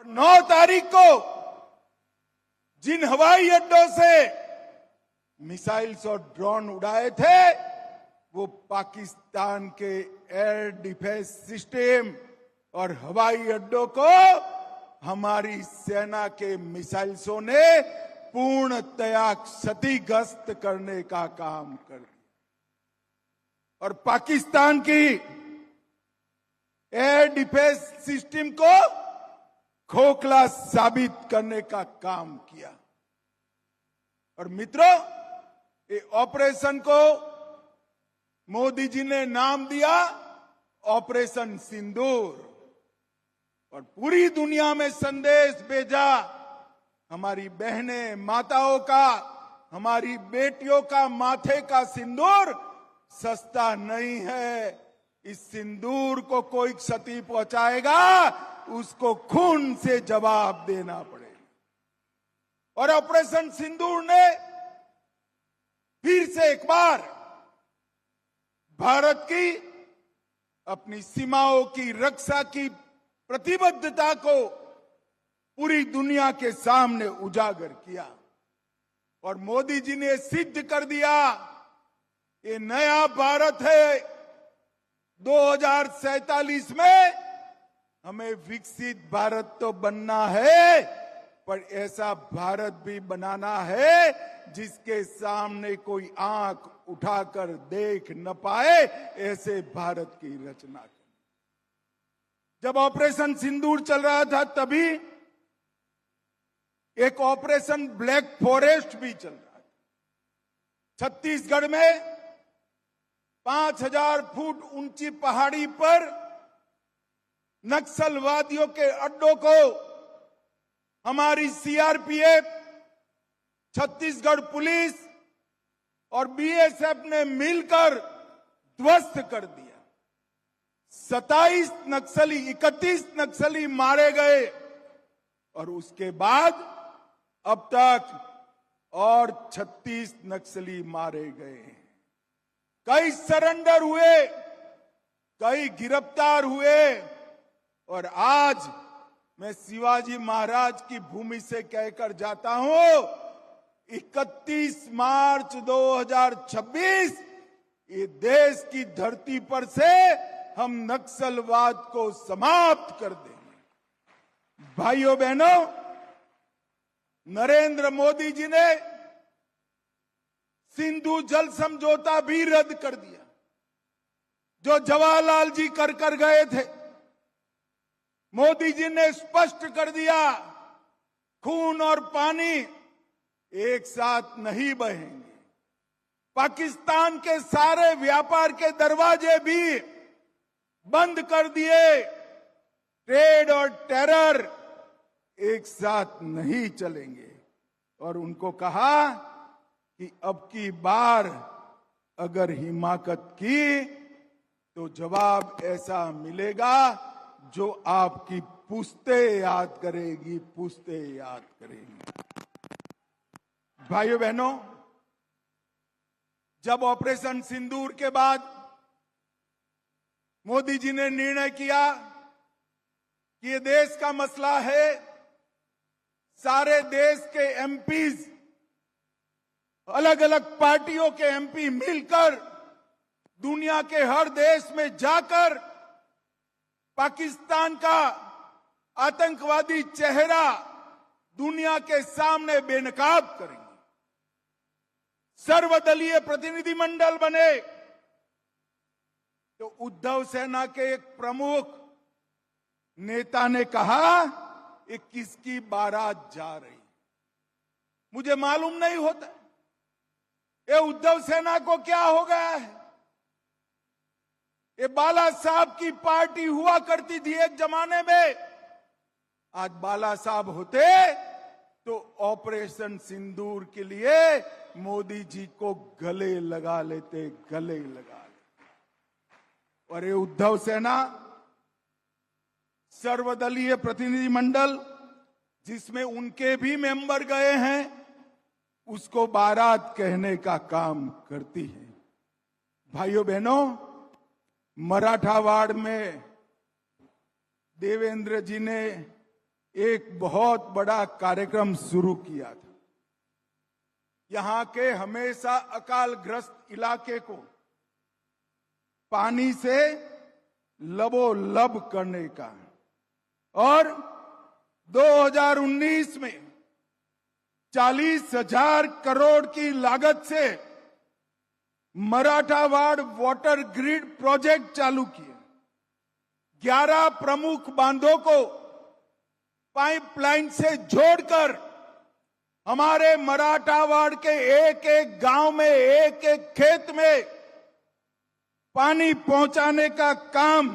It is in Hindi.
9 तारीख को जिन हवाई अड्डों से मिसाइल्स और ड्रोन उड़ाए थे वो पाकिस्तान के एयर डिफेंस सिस्टम और हवाई अड्डों को हमारी सेना के मिसाइल्सों ने पूर्णतया क्षतिग्रस्त करने का काम कर दिया और पाकिस्तान की एयर डिफेंस सिस्टम को खोखला साबित करने का काम किया। और मित्रों, ये ऑपरेशन को मोदी जी ने नाम दिया ऑपरेशन सिंदूर और पूरी दुनिया में संदेश भेजा, हमारी बहनें माताओं का, हमारी बेटियों का माथे का सिंदूर सस्ता नहीं है। इस सिंदूर को कोई क्षति पहुंचाएगा उसको खून से जवाब देना पड़ेगा। और ऑपरेशन सिंदूर ने फिर से एक बार भारत की अपनी सीमाओं की रक्षा की प्रतिबद्धता को पूरी दुनिया के सामने उजागर किया और मोदी जी ने सिद्ध कर दिया ये नया भारत है। 2047 में हमें विकसित भारत तो बनना है पर ऐसा भारत भी बनाना है जिसके सामने कोई आंख उठाकर देख न पाए, ऐसे भारत की रचना करनी। जब ऑपरेशन सिंदूर चल रहा था तभी एक ऑपरेशन ब्लैक फॉरेस्ट भी चल रहा था। छत्तीसगढ़ में 5000 फुट ऊंची पहाड़ी पर नक्सलवादियों के अड्डों को हमारी सीआरपीएफ, छत्तीसगढ़ पुलिस और बीएसएफ ने मिलकर ध्वस्त कर दिया। 31 नक्सली मारे गए और उसके बाद अब तक और 36 नक्सली मारे गए। कई सरेंडर हुए, कई गिरफ्तार हुए और आज मैं शिवाजी महाराज की भूमि से कहकर जाता हूं 31 मार्च 2026 ये देश की धरती पर से हम नक्सलवाद को समाप्त कर देंगे। भाइयों बहनों, नरेंद्र मोदी जी ने सिंधु जल समझौता भी रद्द कर दिया जो जवाहरलाल जी कर गए थे। मोदी जी ने स्पष्ट कर दिया खून और पानी एक साथ नहीं बहेंगे। पाकिस्तान के सारे व्यापार के दरवाजे भी बंद कर दिए। ट्रेड और टेरर एक साथ नहीं चलेंगे और उनको कहा कि अब की बार अगर हिमाकत की तो जवाब ऐसा मिलेगा जो आपकी पुश्ते याद करेगी, पुश्ते याद करेंगी। भाइयों बहनों, जब ऑपरेशन सिंदूर के बाद मोदी जी ने निर्णय किया कि ये देश का मसला है, सारे देश के एमपीज, अलग अलग पार्टियों के एमपी मिलकर दुनिया के हर देश में जाकर पाकिस्तान का आतंकवादी चेहरा दुनिया के सामने बेनकाब करेंगे। सर्वदलीय प्रतिनिधिमंडल बने तो उद्धव सेना के एक प्रमुख नेता ने कहा ये किसकी बारात जा रही, मुझे मालूम नहीं होता ये उद्धव सेना को क्या हो गया है। ये बाला साहब की पार्टी हुआ करती थी एक जमाने में, आज बाला साहब होते तो ऑपरेशन सिंदूर के लिए मोदी जी को गले लगा लेते, गले लगा लेते। और ये उद्धव सेना सर्वदलीय प्रतिनिधिमंडल जिसमें उनके भी मेंबर गए हैं उसको बारात कहने का काम करती है। भाइयों बहनों, मराठावाड़ में देवेंद्र जी ने एक बहुत बड़ा कार्यक्रम शुरू किया था। यहां के हमेशा अकालग्रस्त इलाके को पानी से लबोलब करने का, और 2019 में 40,000 करोड़ की लागत से मराठावाड़ वाटर ग्रिड प्रोजेक्ट चालू किए। 11 प्रमुख बांधों को पाइपलाइन से जोड़कर हमारे मराठावाड़ के एक एक गांव में, एक एक खेत में पानी पहुंचाने का काम